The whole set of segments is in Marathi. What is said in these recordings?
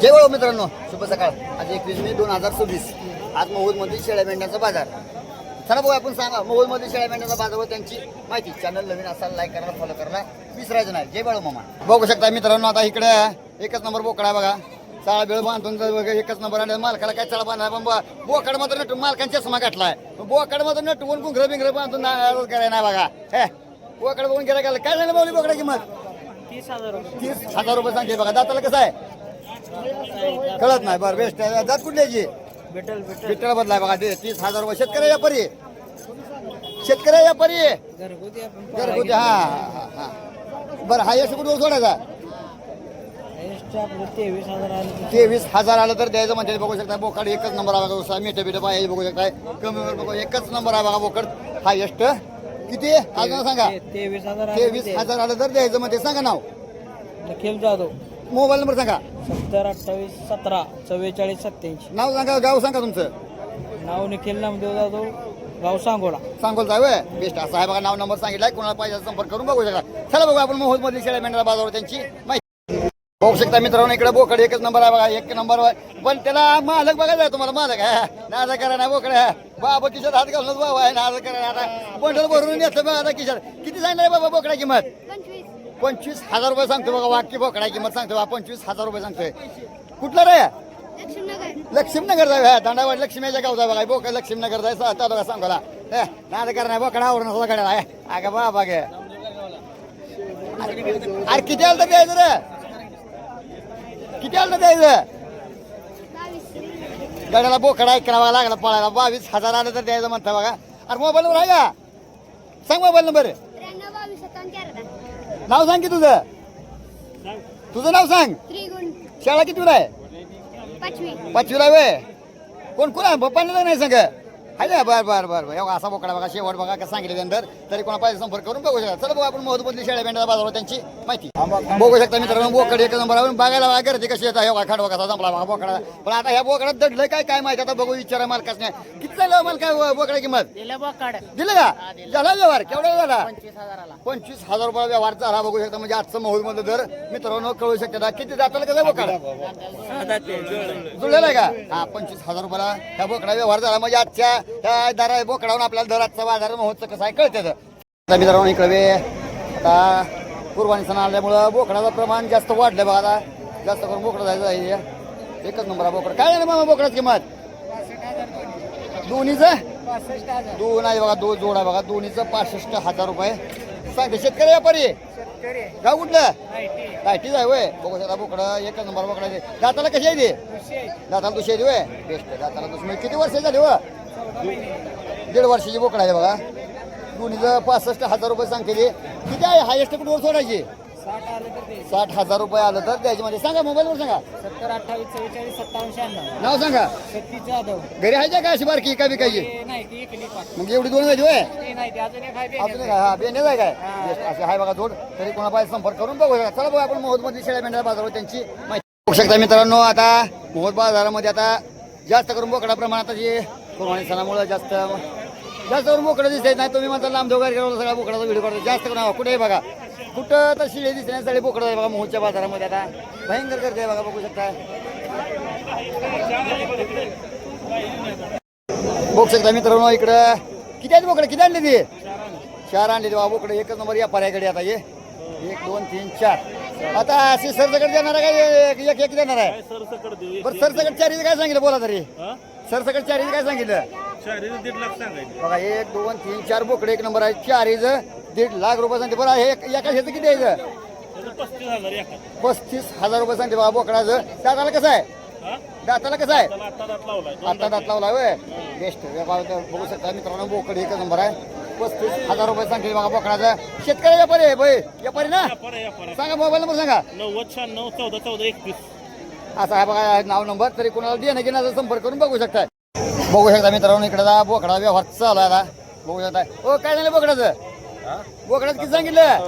जय बाळू मित्रांनो, शुभ सकाळ. आज 21 मे 2026. आज मोहोळमध्ये शेळ्या मेंढ्यांचा बाजार. चला भाऊ आपण सांगा मोहोळमध्ये शेळ्या मेंढ्यांचा बाजार व त्यांची माहिती. चॅनल नवीन असाल लाईक करा, फॉलो करा, विसरायचं नाही. जय बाळू मामा. बघू शकता मित्रांनो, आता इकडे एकच नंबर बोकडा बघा. चाळा बेळ बांधून एकच नंबर आणि मालकाला काय चाळा बांधला पण बोकड मात्र नटून मालकांच्या चष्मा गाठलाय. बोकड मात्र नटवून घुंगरं बिंगरं बांधून करायला नाही बघा. हे बोकड बघून गेला गेला काय झालं बावली बोकडा किंमत 30,000 रुपये सांगते बघा. दाताला कसं आहे कळत नाही. बरं बेस्ट जात कुठल्याची बिट्टल बदलाय बघा. 30,000 रुपये शेतकरी व्यापारी घरगुती. हा हा बरं हा यश कुठे सोडायचा 23,000 आलं तर द्यायचं म्हणजे बघू शकता. बोकड एकच नंबर आहे बघा. मिठे बिठे पाहिजे बघू शकता. कमी बघू एकच नंबर आहे बघा. बोकड हा यष्ट किती अजून सांगा 23,000 आलं तर द्यायचं म्हणजे सांगा नाव. निखिल जाधव. मोबाईल नंबर सांगा. 7028174487. नाव सांगा, गाव सांगा तुमचं. नाव निखिल नामदेव जाधव, गाव सांगोला. सांगोल जावे बेस्ट असं आहे बघा. नाव नंबर सांगितलाय. कोणाला पाहिजे संपर्क करून बघू शकता. चला बघू आपण मोहोळमधील शेळ्या मेंढ्या बाजारावर त्यांची माहिती बघू शकता मित्रांनो. इकडे बोकड एकच नंबर आहे बघा. एक नंबर पण त्याला मालक बघायचा आहे तुम्हाला. मालक नादा करा नाही बोकड बाबा किशोर हात घालूनच बाबा आहे. नादा करा आता बंडल भरून येतं बघा. आता किशोर किती सांगणार बाबा बोकडा किंमत 25,000 रुपये सांगतो बघा. वाक्य बोकडा किंमत सांगतो बघा 25,000 रुपये सांगतोय. कुठला रे लक्ष्मीनगर जाय दांडावाडी लक्ष्मीच्या गावचा बघा. बोकड लक्ष्मीनगर जायचं बघा सांगोला. नादा करा नाही बोकडा आवरून सुद्धा कडेला आहे. अगं बाबा गे अरे किती आलं तर द्यायचं रे किती आलं द्यायचं. गाड्याला बोकडा ऐकरावा लागला पळायला. 22,000 आलं तर द्यायचं म्हणता बघा. अरे मोबाईल नंबर आहे का सांग. मोबाईल नंबर नाव सांग की तुझं नाव सांग. शाळा कितीला आहे 5वीला वे कोण कोण आहे पप्पांना नाही सांग. आहे ना बरं एवढा असा बोकडा बघा. शेवट बघा कसं सांगितलं त्यानंतर तरी कोणा पाहिजे संपर्क करून बघू शकता. चला बघा आपण मोहोळमधील शेळ्या मेंढ्या बाजारावर त्यांची माहिती बघू शकता मित्रांनो. बोकड एक नंबर आहे बघायला बघा. गर्दी कशी येतात एवढा खाडवा कसा संपला बघा बोकडा. पण आता ह्या बोकडात दडलंय काय माहिती. आता बघू विचारा मालकाच नाही किती झालं मालका बोकडा किंमत दिलं का झाला व्यवहार केवढा झाला 25,000 रुपये व्यवहार झाला बघू शकता. म्हणजे आजचं मोहोळमधलं दर मित्रांनो कळू शकता. किती जाताला कसं बोकडा जुळलेला आहे का. हा 25,000 रुपयाला ह्या बोकडा व्यवहार झाला. म्हणजे आजच्या ह्या दरा बोकडावरून आपल्याला दराचा बाजार महोत्सव कसं आहे कळतं. मित्रांनो इकडे आता कुर्बानी सण आल्यामुळं बोकडाचं प्रमाण जास्त वाढलं बघा. आता जास्त करून बोकडं जायचं आहे. एकच नंबर बोकड काय झालं मग बोकडाची किंमत दोन्हीचं दोन आहे बघा. दोन जोड आहे बघा. दोन्हीचं 65,000 रुपये सांगते. शेतकरी व्यापारी गाव कुठलं कायटीच आहे वय बघू शकता. बोकडं एकच नंबर बोकडाचे. दाताला कशी आहे ते दाताला दुसरी आहे वय बेस्ट. दाताला दुसरी किती वर्ष झाली व 1.5 वर्षाची बोकड आहे बघा. दोन्हीचं 65,000 रुपये सांगते. किती आहे हायेस्ट कुठवर सोडायची 60,000 रुपये आलं तर द्यायची म्हणजे सांगा. मोबाईलवर सांगा. 7028445796. नाव सांगा. सतीश जाधव. घरी आहे का अशी बारकी का विकायची मग एवढी दोन जायची वय अजून हा बेनेच आहे काय असे आहे बघा जोड. तरी कोणा पाहिजे संपर्क करून बघू शकता. चला बघा आपण मोहोळमधील शेळ्या मेंढ्या बाजारावर त्यांची माहिती बघू शकता मित्रांनो. आता मोहोळ बाजारामध्ये आता जास्त करून बोकडा प्रमाणात जे कुर्बानी सणामुळे जास्त करून बोकडं दिसत नाही. तुम्ही म्हणता लांब दोघांना सगळ्या बोकडाचा व्हिडिओ करतो. जास्त करून कुठेही बघा कुठं तर शिळे दिसण्यासाठी सगळे बोकडं आहे बघा. मोहोळच्या बाजारामध्ये आता भयंकर गर्दी आहे बघा. बघू शकता मित्रांनो. इकडं किती आहेत बोकडं किती आणले ते 4 आणले ते बघा. बोकडं एकच नंबर या पर्याकडे आता ये 1 2 3 4 आता अशी सरसकट देणार आहे का एक देणार आहे बरं. सरसकट 4 काय सांगितलं बोला तरी सरसकट 4 काय सांगितलं 1.5 लाख सांगायचं बघा. 1 2 3 4 बोकडे एक नंबर आहे. 4 1.5 लाख रुपये सांगते. बरं हे एका ह्याचं किती द्यायचं 35,000 रुपये सांगते बघा बोकडाचं. दाताला कसं आहे दाताला कसं आहे आता दात लावला वय बेस्ट. बघू शकता मित्रांनो. बोकड एकच नंबर आहे. 35,000 रुपये सांगते बघा बोकडाचं. शेतकरी व्यापारी आहे व्यापारी ना सांगा. मोबाईल नंबर सांगा. 9096141421. असं आहे बघा नाव नंबर. तरी कोणाला देणं घेण्याचा संपर्क करून बघू शकता. बघू शकता मित्रांनो. इकडे बोकडा व्यवहार चालू आहे आता बघू शकता. हो काय झालं बोकडाचं बोकडाचं किती सांगितलं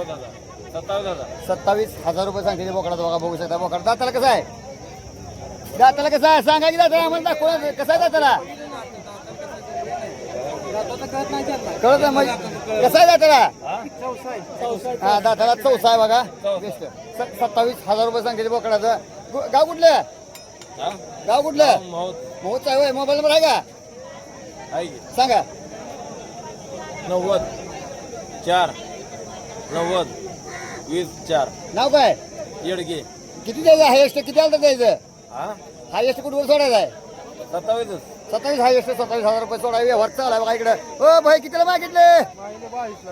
27,000 रुपये सांगितले बोकडाचं बघा. बघू शकता बोकड. दाताला कसं आहे दाताला कसं आहे सांगा की दाताला आम्हाला दाखवा कसं आहे दाताला कळत नाही कसा आहे दाताला हा दाताला 64 आहे बघा. 27,000 रुपये सांगितले बोकडाचं. गाव कुठलं गाव कुठलं मोहोच आहे होय. मोबाईल नंबर आहे का सांगा. 90 4 90 24 नाव काय येडगे किती द्यायचं हायेस्ट किती आलं तर द्यायचं हा हायेस्ट कुठवर सोडायचं आहे 27 27 हायेस्ट 27,000 रुपये सोडा व्यवहार चालू बघा इकडे. हो भाई कितीला मागितले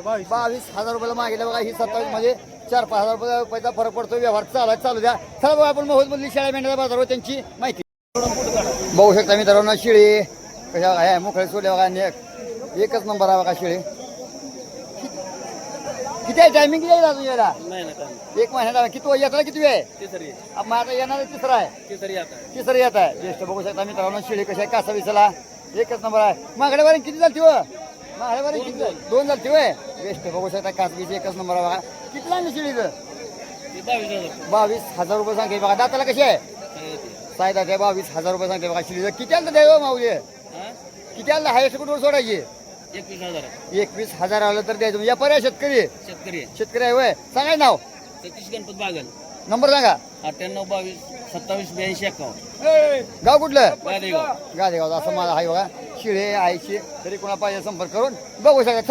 22,000 रुपयाला मागितले बघा. ही 27 मध्ये 4-5 हजार रुपयाचा फरक पडतो. व्यवहार चालू द्या. चला बघा आपण मोहोज मधली शेळ्या मेंढ्याचा बाजारावर त्यांची माहिती बघू शकता मित्रांनो. शिळी कशा आहे मोकळे सोडले बघा. एकच नंबर आहे बघा शिळी. किती आहे टायमिंग किती आहे अजून यायला एक महिन्यात किती येताना किती आहे मग आता येणार तिसरा आहे तिसरं येत आहे. ज्येष्ठ बघू शकता मित्रांनो. शिळी कशी आहे कासा विसला एकच नंबर आहे. मागड्यावरून किती झाली व मागड्यावरून किती 2 झाली वय. ज्येष्ठ बघू शकता कास बीस एकच नंबर आहे बघा. किती लागली शिळीचं 22,000 रुपये सांगते बघा. दाताला कशी आहे सायदा आहे 22,000 रुपये सांगते बघा. शिळीचं किती आलं द्यावं माऊली किती आलं हायस्ट कुठवर सोडायची 21,000 आलं तर द्यायचं. व्यापारी आहे शेतकरी आहे वय. सांगाय नाव सतीश गणपत बागल नंबर सांगा. 98 22 27 82 51 गाव कुठलं गादेगाव. गादेगाव असं माझा आहे बघा. शिळे आईशी तरी कोणा पाहिजे संपर्क करून बघू शकता.